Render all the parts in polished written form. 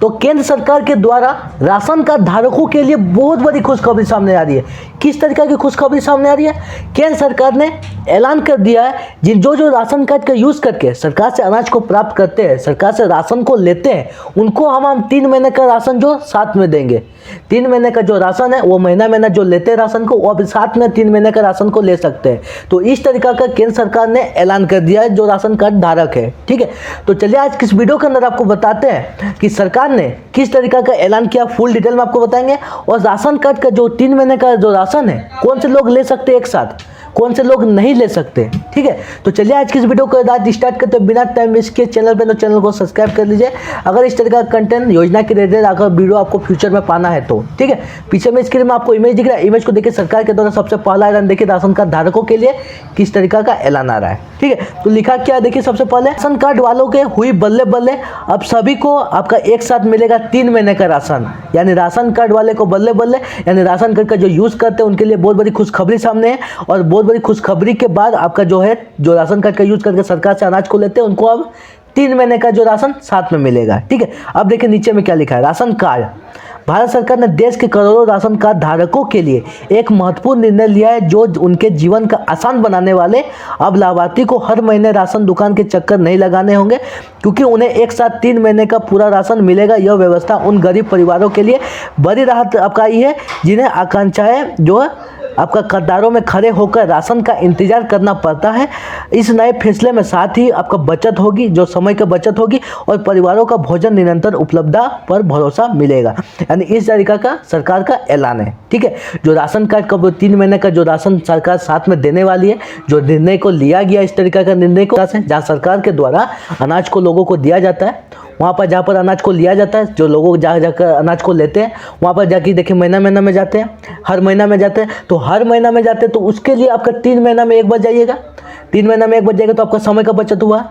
तो केंद्र सरकार के द्वारा राशन कार्ड धारकों के लिए बहुत बड़ी खुशखबरी सामने आ रही है। किस तरीके की खुशखबरी सामने आ रही है? केंद्र सरकार ने ऐलान कर दिया है जो राशन कार्ड का यूज करके सरकार से अनाज को प्राप्त करते हैं, सरकार से राशन को लेते हैं, उनको हम 3 महीने का राशन जो साथ में देंगे। 3 महीने का जो राशन है वो महीना जो लेते हैं राशन को, वो अब साथ में 3 महीने का राशन को ले सकते हैं। तो इस तरीका का केंद्र सरकार ने ऐलान कर दिया है जो राशन कार्ड धारक है। ठीक है, तो चलिए आज किस वीडियो के अंदर आपको बताते हैं कि सरकार ने किस तरीका का ऐलान किया, फुल डिटेल में आपको बताएंगे। और राशन कार्ड का जो 3 महीने का जो राशन है, कौन से लोग ले सकते हैं एक साथ, कौन से लोग नहीं ले सकते। ठीक है, तो चलिए आज की इस वीडियो को आज स्टार्ट करते हैं बिना टाइम वेस्ट किए। चैनल पे तो चैनल को सब्सक्राइब कर लीजिए अगर इस तरह का कंटेंट योजना के रिलेटेड अगर वीडियो आपको फ्यूचर में पाना है तो। ठीक है, पीछे में स्क्रीन में आपको इमेज दिख रहा है, इमेज को देखिए। सरकार के द्वारा सबसे पहला ऐलान देखिए राशन कार्ड धारकों के लिए किस तरीका का ऐलान आ रहा है। ठीक है, तो लिखा क्या देखिए, सबसे पहले राशन कार्ड वालों के हुई बल्ले बल्ले, अब सभी को आपका एक साथ मिलेगा 3 महीने का राशन। यानी राशन कार्ड वाले को बल्ले बल्ले, यानी राशन कार्ड का जो यूज करते हैं उनके लिए बहुत बड़ी खुशखबरी सामने है। और बहुत बड़ी खुशखबरी के बाद आपका जो है जो राशन कार्ड का यूज करके सरकार से अनाज को लेते हैं उनको अब 3 महीने का जो राशन साथ में मिलेगा। ठीक है, अब देखिए नीचे में क्या लिखा है। राशन कार्ड, भारत सरकार ने देश के करोड़ों राशन कार्ड धारकों के लिए एक महत्वपूर्ण निर्णय लिया है जो उनके जीवन का आसान बनाने वाले। अब लाभार्थी को हर महीने राशन दुकान के चक्कर नहीं लगाने होंगे, क्योंकि उन्हें एक साथ 3 महीने का पूरा राशन मिलेगा। यह व्यवस्था उन गरीब परिवारों के लिए बड़ी राहत आपका आई है जिन्हें आकांक्षाएं जो आपका कतारों में खड़े होकर राशन का इंतजार करना पड़ता है। इस नए फैसले में साथ ही आपका बचत होगी, जो समय की बचत होगी, और परिवारों का भोजन निरंतर उपलब्धता पर भरोसा मिलेगा। यानी इस तरीका का सरकार का ऐलान है। ठीक है, जो राशन कार्ड का 3 महीने का जो राशन सरकार साथ में देने वाली है, जो निर्णय को लिया गया इस तरीका का निर्णय को, जहाँ सरकार के द्वारा अनाज को लोगों को दिया जाता है, वहाँ पर जहाँ पर अनाज को लिया जाता है, जो लोगों जहाँ जाकर अनाज को लेते हैं वहाँ पर जाके देखिए महीना में जाते हैं, हर महीना में जाते हैं। तो हर महीना में जाते हैं तो उसके लिए आपका 3 महीना में एक बार जाइएगा। 3 महीना में एक बार जाएगा तो आपका समय का बचत हुआ।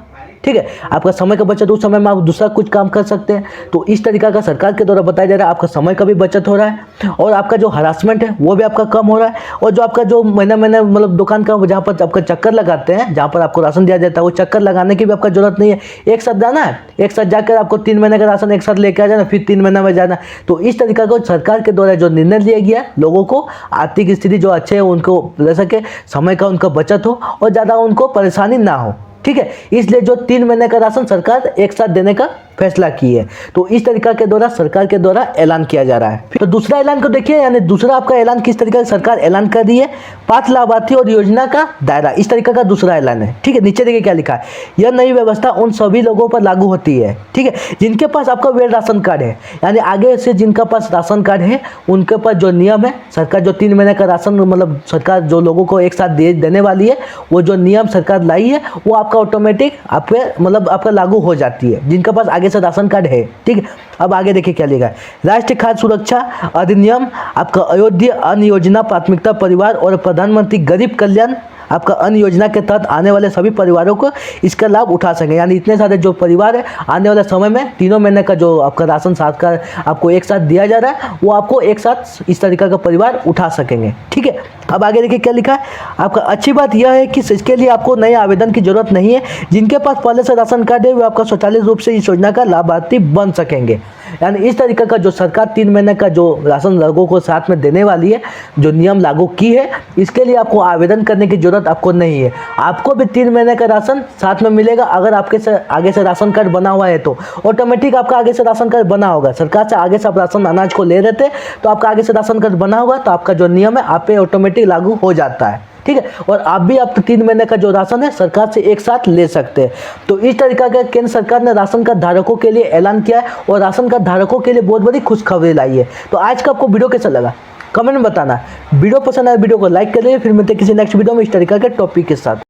ठीक है, आपका समय का बचत, उस समय में आप दूसरा कुछ काम कर सकते हैं। तो इस तरीका का सरकार के द्वारा बताया जा रहा है, आपका समय का भी बचत हो रहा है और आपका जो हरासमेंट है वो भी आपका कम हो रहा है। और जो आपका जो महीना मतलब दुकान का जहाँ पर आपका चक्कर लगाते हैं, जहाँ पर आपको राशन दिया जाता है, वो चक्कर लगाने की भी आपका जरूरत नहीं है। एक साथ जाना है, एक साथ जाकर आपको 3 महीने का राशन एक साथ लेके आ जाना, फिर 3 महीना में जाना। तो इस तरीका का सरकार के द्वारा जो निर्णय लिया गया है, लोगों को आर्थिक स्थिति जो अच्छे है उनको रह सके, समय का उनका बचत हो और ज़्यादा उनको परेशानी ना हो। ठीक है, इसलिए जो 3 महीने का राशन सरकार एक साथ देने का फैसला की है। तो इस तरीका के द्वारा सरकार के द्वारा ऐलान किया जा रहा है। तो दूसरा ऐलान को देखिए, यानी दूसरा आपका ऐलान किस तरीके से सरकार ऐलान कर रही है। 5 लाभार्थी और योजना का दायरा, इस तरीका का दूसरा ऐलान है। ठीक है, नीचे देखिए क्या लिखा है। यह नई व्यवस्था उन सभी लोगों पर लागू होती है, ठीक है, जिनके पास आपका वैध राशन कार्ड है। यानी आगे से जिनका पास राशन कार्ड है उनके पास जो नियम है, सरकार जो 3 महीने का राशन मतलब सरकार जो लोगों को एक साथ देने वाली है, वो जो नियम सरकार लाई है वो आपका ऑटोमेटिक आपके मतलब आपका लागू हो जाती है जिनका पास आगे से राशन कार्ड है। ठीक है, अब आगे देखिए क्या लिखा है। राष्ट्रीय खाद्य सुरक्षा अधिनियम, आपका अयोध्या अन्न योजना, प्राथमिकता परिवार और प्रधानमंत्री गरीब कल्याण आपका अन्न योजना के तहत आने वाले सभी परिवारों को इसका लाभ उठा सकें। यानी इतने सारे जो परिवार है आने वाले समय में 3 महीने का जो आपका राशन साथ का आपको एक साथ दिया जा रहा है वो आपको एक साथ इस तरीका का परिवार उठा सकेंगे। ठीक है, अब आगे देखिए क्या लिखा है। आपका अच्छी बात यह है कि इसके लिए आपको नए आवेदन की जरूरत नहीं है। जिनके पास पहले से राशन कार्ड है वे आपका स्वचालित रूप से इस योजना का लाभार्थी बन सकेंगे। यानी इस तरीका का जो सरकार 3 महीने का जो राशन लोगों को साथ में देने वाली है, जो नियम लागू की है, इसके लिए आपको आवेदन करने की जरूरत आपको नहीं है। आपको भी 3 महीने का राशन साथ में मिलेगा। अगर आपके से आगे से राशन कार्ड बना हुआ है तो ऑटोमेटिक आपका आगे से राशन कार्ड बना होगा। सरकार से आगे से आप राशन अनाज को ले रहे थे तो आपका आगे से राशन कार्ड बना होगा, तो आपका जो नियम है आप पे ऑटोमेटिक लागू हो जाता है। ठीक है, और आप भी आप 3 महीने का जो राशन है सरकार से एक साथ ले सकते हैं। तो इस तरीका का केंद्र सरकार ने राशन कार्ड धारकों के लिए ऐलान किया है और राशन कार्ड धारकों के लिए बहुत बड़ी खुशखबरी लाई है। तो आज का आपको वीडियो कैसा लगा कमेंट में बताना। वीडियो पसंद आए वीडियो को लाइक कर लीजिए। फिर मिलते हैं किसी नेक्स्ट वीडियो में इस तरीका के टॉपिक के साथ।